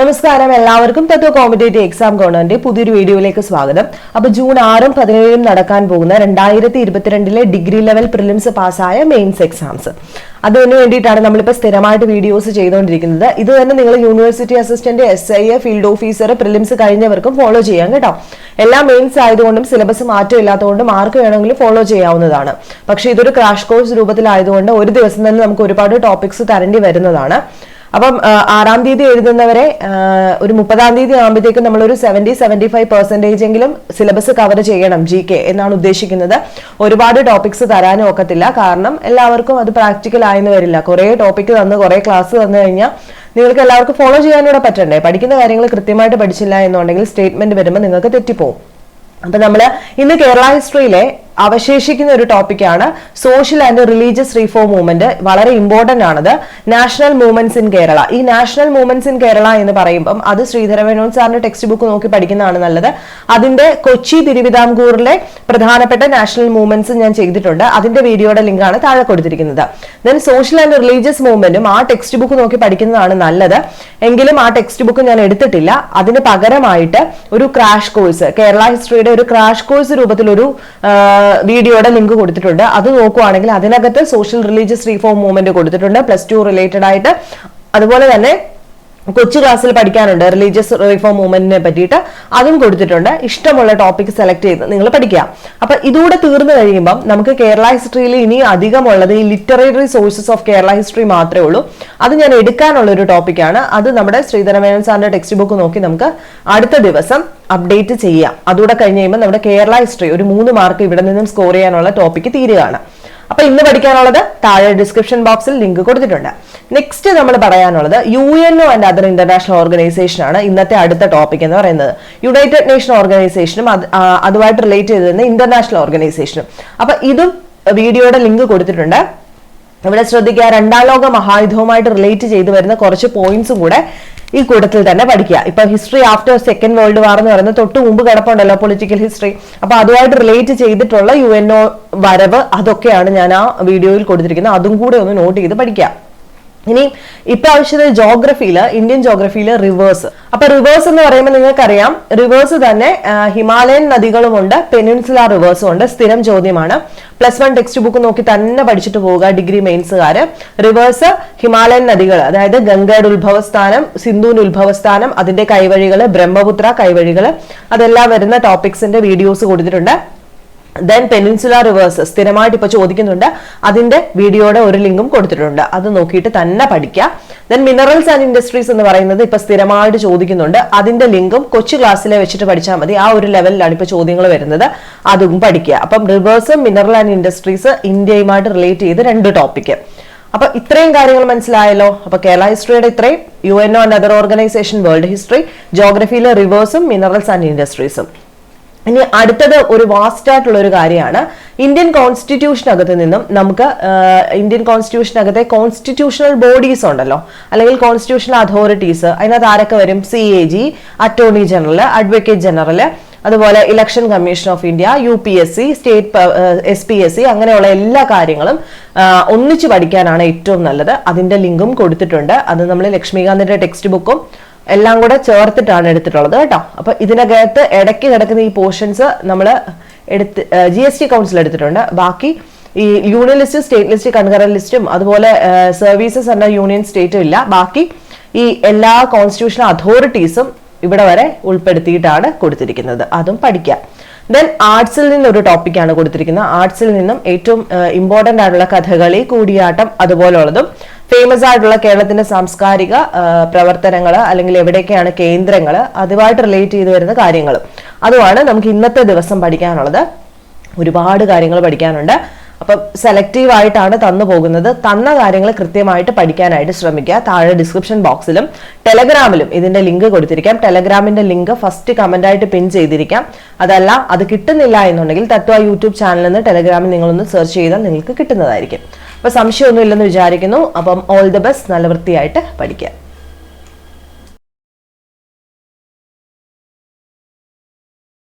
നമസ്കാരം എല്ലാവർക്കും തത്വ competitive exam കോർണറിന്റെ പുതിയൊരു വീഡിയോയിലേക്ക് സ്വാഗതം. അപ്പോൾ ജൂൺ 6ഉം 17ഉം നടക്കാൻ പോകുന്ന 2022 ഡിഗ്രി ലെവൽ പ്രിലിംസ് പാസ്സായ മെയിൻസ് എക്സാംസ് അതിനു വേണ്ടിയിട്ടാണ് നമ്മളിപ്പോൾ സ്ഥിരമായിട്ട് വീഡിയോസ് ചെയ്തുകൊണ്ടിരിക്കുന്നത്. ഇത് തന്നെ നിങ്ങൾ university assistant, SI, field officer, prelims കഴിഞ്ഞവർക്കും ഫോളോ ചെയ്യാം കേട്ടോ. എല്ലാ മെയിൻസ് ആയതുകൊണ്ടും സിലബസ് മാറ്റം ഇല്ലാത്തതുകൊണ്ടും ആർക്ക് വേണമെങ്കിലും ഫോളോ ചെയ്യാവുന്നതാണ്. പക്ഷെ ഇതൊരു ക്രാഷ് കോഴ്സ് രൂപത്തിലായതുകൊണ്ട് ഒരു ദിവസം തന്നെ നമുക്ക് ഒരുപാട് ടോപ്പിക്സ് തരേണ്ടി വരുന്നതാണ്. അപ്പം 6-ാം തീയതി എഴുതുന്നവരെ ഒരു 30-ാം തീയതി ആകുമ്പോഴത്തേക്കും നമ്മളൊരു 70-75% എങ്കിലും സിലബസ് കവർ ചെയ്യണം GK എന്നാണ് ഉദ്ദേശിക്കുന്നത്. ഒരുപാട് ടോപ്പിക്സ് തരാനും ഒക്കത്തില്ല, കാരണം എല്ലാവർക്കും അത് പ്രാക്ടിക്കൽ ആയെന്ന് വരില്ല. കുറേ ടോപ്പിക്ക് തന്ന് കുറേ ക്ലാസ് തന്നു കഴിഞ്ഞാൽ നിങ്ങൾക്ക് എല്ലാവർക്കും ഫോളോ ചെയ്യാനൂടെ പറ്റണ്ടേ. പഠിക്കുന്ന കാര്യങ്ങൾ കൃത്യമായിട്ട് പഠിച്ചില്ല എന്നുണ്ടെങ്കിൽ സ്റ്റേറ്റ്മെന്റ് വരുമ്പോൾ നിങ്ങൾക്ക് തെറ്റിപ്പോകും. അപ്പൊ നമ്മള് ഇന്ന് കേരള ഹിസ്റ്ററിയിലെ അവശേഷിക്കുന്ന ഒരു ടോപ്പിക്കാണ് social and religious reform movement. വളരെ ഇമ്പോർട്ടന്റ് ആണത്. National movements in Kerala. ഈ നാഷണൽ മൂവ്മെന്റ്സ് ഇൻ കേരള എന്ന് പറയുമ്പോൾ അത് ശ്രീധരമേനോൻ സാറിന്റെ ടെക്സ്റ്റ് ബുക്ക് നോക്കി പഠിക്കുന്നതാണ് നല്ലത്. അതിന്റെ കൊച്ചി തിരുവിതാംകൂറിലെ പ്രധാനപ്പെട്ട നാഷണൽ മൂവ്മെന്റ്സ് ഞാൻ ചെയ്തിട്ടുണ്ട്. അതിന്റെ വീഡിയോയുടെ ലിങ്കാണ് താഴെ കൊടുത്തിരിക്കുന്നത്. ദെൻ സോഷ്യൽ ആൻഡ് റിലീജിയസ് മൂവ്മെന്റും ആ ടെക്സ്റ്റ് ബുക്ക് നോക്കി പഠിക്കുന്നതാണ് നല്ലത്. എങ്കിലും ആ ടെക്സ്റ്റ് ബുക്ക് ഞാൻ എടുത്തിട്ടില്ല. അതിന് പകരമായിട്ട് ഒരു ക്രാഷ് കോഴ്സ്, കേരള ഹിസ്റ്ററിയുടെ ഒരു ക്രാഷ് കോഴ്സ് രൂപത്തിലൊരു വീഡിയോയുടെ ലിങ്ക് കൊടുത്തിട്ടുണ്ട്. അത് നോക്കുവാണെങ്കിൽ അതിനകത്ത് സോഷ്യൽ റിലീജിയസ് റീഫോം മൂവ്മെന്റ് കൊടുത്തിട്ടുണ്ട്, +2 റിലേറ്റഡ് ആയിട്ട്. അതുപോലെ തന്നെ കൊച്ചു ക്ലാസ്സിൽ പഠിക്കാനുണ്ട് റിലീജിയസ് റീഫോം മൂവ്മെന്റിനെ പറ്റിയിട്ട്, അതും കൊടുത്തിട്ടുണ്ട്. ഇഷ്ടമുള്ള ടോപ്പിക് സെലക്ട് ചെയ്ത് നിങ്ങൾ പഠിക്കുക. അപ്പൊ ഇതൂടെ തീർന്നു കഴിയുമ്പോൾ നമുക്ക് കേരള ഹിസ്റ്ററിയിൽ ഇനി അധികമുള്ളത് ഈ literary sources of Kerala history മാത്രമേ ഉള്ളൂ. അത് ഞാൻ എടുക്കാനുള്ള ഒരു ടോപ്പിക്കാണ്. അത് നമ്മുടെ ശ്രീധരമേനോൻ സാറിന്റെ ടെക്സ്റ്റ് ബുക്ക് നോക്കി നമുക്ക് അടുത്ത ദിവസം അപ്ഡേറ്റ് ചെയ്യാം. അതുകൂടെ കഴിഞ്ഞ് കഴിയുമ്പോൾ നമ്മുടെ കേരള ഹിസ്റ്ററി ഒരു 3 മാർക്ക് ഇവിടെ നിന്നും സ്കോർ ചെയ്യാനുള്ള ടോപ്പിക്ക് തീരുകയാണ്. അപ്പൊ ഇന്ന് പഠിക്കാനുള്ളത് താഴെ ഡിസ്ക്രിപ്ഷൻ ബോക്സിൽ ലിങ്ക് കൊടുത്തിട്ടുണ്ട്. നെക്സ്റ്റ് നമ്മൾ പറയാനുള്ളത് UNO and other international organisation ആണ്. ഇന്നത്തെ അടുത്ത ടോപ്പിക് എന്ന് പറയുന്നത് യുണൈറ്റഡ് നേഷൻ ഓർഗനൈസേഷനും അതുമായിട്ട് റിലേറ്റ് ചെയ്തിരുന്ന ഇന്റർനാഷണൽ ഓർഗനൈസേഷനും. അപ്പൊ ഇതും വീഡിയോയുടെ ലിങ്ക് കൊടുത്തിട്ടുണ്ട്. ഇവിടെ ശ്രദ്ധിക്കുക, 2ാം ലോക മഹായുദ്ധവുമായിട്ട് റിലേറ്റ് ചെയ്ത് വരുന്ന കുറച്ച് പോയിന്റ്സും കൂടെ ഈ കൂട്ടത്തിൽ തന്നെ പഠിക്കുക. ഇപ്പൊ history after second world war എന്ന് പറയുന്നത് തൊട്ട് മുമ്പ് കിടപ്പുണ്ടല്ലോ, പൊളിറ്റിക്കൽ ഹിസ്റ്ററി. അപ്പൊ അതുമായിട്ട് റിലേറ്റ് ചെയ്തിട്ടുള്ള UNO വരവ്, അതൊക്കെയാണ് ഞാൻ ആ വീഡിയോയിൽ കൊടുത്തിരിക്കുന്നത്. അതും കൂടെ ഒന്ന് നോട്ട് ചെയ്ത് പഠിക്കാം. ഇനി ഇപ്രാവശ്യത്തെ ജോഗ്രഫിയില്, ഇന്ത്യൻ ജോഗ്രഫിയില് റിവേഴ്സ്. അപ്പൊ റിവേഴ്സ് എന്ന് പറയുമ്പോൾ നിങ്ങൾക്കറിയാം, റിവേഴ്സ് തന്നെ ഹിമാലയൻ നദികളുമുണ്ട്, പെനിൻസുലാർ റിവേഴ്സും ഉണ്ട്. സ്ഥിരം ചോദ്യമാണ്. +1 ടെക്സ്റ്റ് ബുക്ക് നോക്കി തന്നെ പഠിച്ചിട്ട് പോവുക ഡിഗ്രി മെയിൻസുകാര്. റിവേഴ്സ് ഹിമാലയൻ നദികൾ, അതായത് ഗംഗയുടെ ഉത്ഭവസ്ഥാനം, സിന്ധുവിന്റെ ഉത്ഭവസ്ഥാനം, അതിന്റെ കൈവഴികള്, ബ്രഹ്മപുത്ര കൈവഴികള്, അതെല്ലാം വരുന്ന ടോപ്പിക്സിന്റെ വീഡിയോസ് കൊടുത്തിട്ടുണ്ട്. ദെൻ പെനിൻസുലാർ റിവേഴ്സ് സ്ഥിരമായിട്ട് ഇപ്പൊ ചോദിക്കുന്നുണ്ട്. അതിന്റെ വീഡിയോയുടെ ഒരു ലിങ്കും കൊടുത്തിട്ടുണ്ട്. അത് നോക്കിയിട്ട് തന്നെ പഠിക്കുക. ദെൻ മിനറൽസ് ആൻഡ് ഇൻഡസ്ട്രീസ് എന്ന് പറയുന്നത് ഇപ്പൊ സ്ഥിരമായിട്ട് ചോദിക്കുന്നുണ്ട്. അതിന്റെ ലിങ്കും കൊച്ചു ക്ലാസ്സിലെ വെച്ചിട്ട് പഠിച്ചാൽ മതി. ആ ഒരു ലെവലിലാണ് ഇപ്പൊ ചോദ്യങ്ങൾ വരുന്നത്. അതും പഠിക്കുക. അപ്പം റിവേഴ്സും മിനറൽ ആൻഡ് ഇൻഡസ്ട്രീസ് ഇന്ത്യയുമായിട്ട് റിലേറ്റ് ചെയ്ത് 2 ടോപ്പിക്ക്. അപ്പൊ ഇത്രയും കാര്യങ്ങൾ മനസ്സിലായല്ലോ. അപ്പൊ കേരള ഹിസ്റ്ററിയുടെ ഇത്രയും, UNO and other organisation, world history, ജോഗ്രഫിയിലെ റിവേഴ്സും മിനറൽസ് ആൻഡ് ഇൻഡസ്ട്രീസും. ഇനി അടുത്തത് ഒരു വാസ്റ്റ് ആയിട്ടുള്ള ഒരു കാര്യമാണ്. ഇന്ത്യൻ കോൺസ്റ്റിറ്റ്യൂഷനകത്ത് നിന്നും നമുക്ക് ഇന്ത്യൻ കോൺസ്റ്റിറ്റ്യൂഷനകത്തെ കോൺസ്റ്റിറ്റ്യൂഷണൽ ബോഡീസ് ഉണ്ടല്ലോ, അല്ലെങ്കിൽ കോൺസ്റ്റിറ്റ്യൂഷണൽ അതോറിറ്റീസ്. അതിനകത്ത് ആരൊക്കെ വരും? CAG, attorney general, advocate general, അതുപോലെ election commission of India, UPSC, state SPSC, അങ്ങനെയുള്ള എല്ലാ കാര്യങ്ങളും ഒന്നിച്ച് പഠിക്കാനാണ് ഏറ്റവും നല്ലത്. അതിന്റെ ലിങ്കും കൊടുത്തിട്ടുണ്ട്. അത് നമ്മൾ ലക്ഷ്മികാന്തിന്റെ ടെക്സ്റ്റ് ബുക്കും എല്ലാം കൂടെ ചേർത്തിട്ടാണ് എടുത്തിട്ടുള്ളത് കേട്ടോ. അപ്പൊ ഇതിനകത്ത് ഇടയ്ക്ക് കിടക്കുന്ന ഈ പോർഷൻസ് നമ്മൾ GST കൗൺസിൽ എടുത്തിട്ടുണ്ട്. ബാക്കി ഈ union list, state list, concurrent ലിസ്റ്റും അതുപോലെ സർവീസസ് എന്ന യൂണിയൻ സ്റ്റേറ്റും ഇല്ല. ബാക്കി ഈ എല്ലാ കോൺസ്റ്റിറ്റ്യൂഷണൽ അതോറിറ്റീസും ഇവിടെ വരെ ഉൾപ്പെടുത്തിയിട്ടാണ് കൊടുത്തിരിക്കുന്നത്. അതും പഠിക്കാം. ദെൻ ആർട്സിൽ നിന്നൊരു ടോപ്പിക്കാണ് കൊടുത്തിരിക്കുന്നത്. ആർട്സിൽ നിന്നും ഏറ്റവും ഇമ്പോർട്ടന്റ് ആയിട്ടുള്ള കഥകളി, കൂടിയാട്ടം, അതുപോലുള്ളതും ഫേമസ് ആയിട്ടുള്ള കേരളത്തിന്റെ സാംസ്കാരിക പ്രവർത്തനങ്ങൾ, അല്ലെങ്കിൽ എവിടെയൊക്കെയാണ് കേന്ദ്രങ്ങൾ, അതുമായിട്ട് റിലേറ്റ് ചെയ്ത് വരുന്ന കാര്യങ്ങൾ, അതുമാണ് നമുക്ക് ഇന്നത്തെ ദിവസം പഠിക്കാനുള്ളത്. ഒരുപാട് കാര്യങ്ങൾ പഠിക്കാനുണ്ട്. അപ്പം സെലക്റ്റീവ് ആയിട്ടാണ് തന്നു പോകുന്നത്. തന്ന കാര്യങ്ങൾ കൃത്യമായിട്ട് പഠിക്കാനായിട്ട് ശ്രമിക്കുക. താഴെ ഡിസ്ക്രിപ്ഷൻ ബോക്സിലും ടെലഗ്രാമിലും ഇതിന്റെ ലിങ്ക് കൊടുത്തിരിക്കാം. ടെലഗ്രാമിന്റെ ലിങ്ക് ഫസ്റ്റ് കമന്റ് ആയിട്ട് പിൻ ചെയ്തിരിക്കാം. അതല്ല അത് കിട്ടുന്നില്ല എന്നുണ്ടെങ്കിൽ തത്വ യൂട്യൂബ് ചാനലിൽ നിന്ന് ടെലഗ്രാമിൽ നിങ്ങളൊന്ന് സെർച്ച് ചെയ്താൽ നിങ്ങൾക്ക് കിട്ടുന്നതായിരിക്കും. അപ്പൊ സംശയമൊന്നും ഇല്ലെന്ന് വിചാരിക്കുന്നു. അപ്പം ഓൾ ദി ബെസ്റ്റ്. നല്ല വൃത്തിയായിട്ട് പഠിക്കുക.